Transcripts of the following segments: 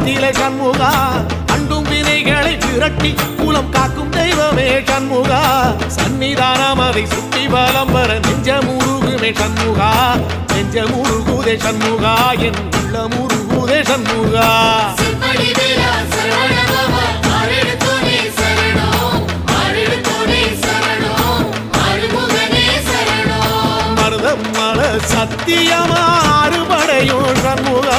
நிலை சண்முகா அண்டும் வினைகளை விரட்டி குலம் காக்கும் தெய்வமே சண்முகா சன்னிதானம் அதை சுற்றி பலம் வர நெஞ்சமுருகுமே சண்முகா நெஞ்சமுருகுதே சண்முகா என் உள்ளமுருகுதே சண்முகா மருதம் மல சத்தியமா அறுபடையும் சண்முகா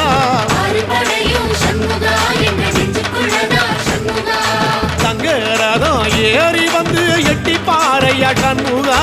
தங்கரதம் ஏறி வந்து எட்டி பாறையா சண்முகா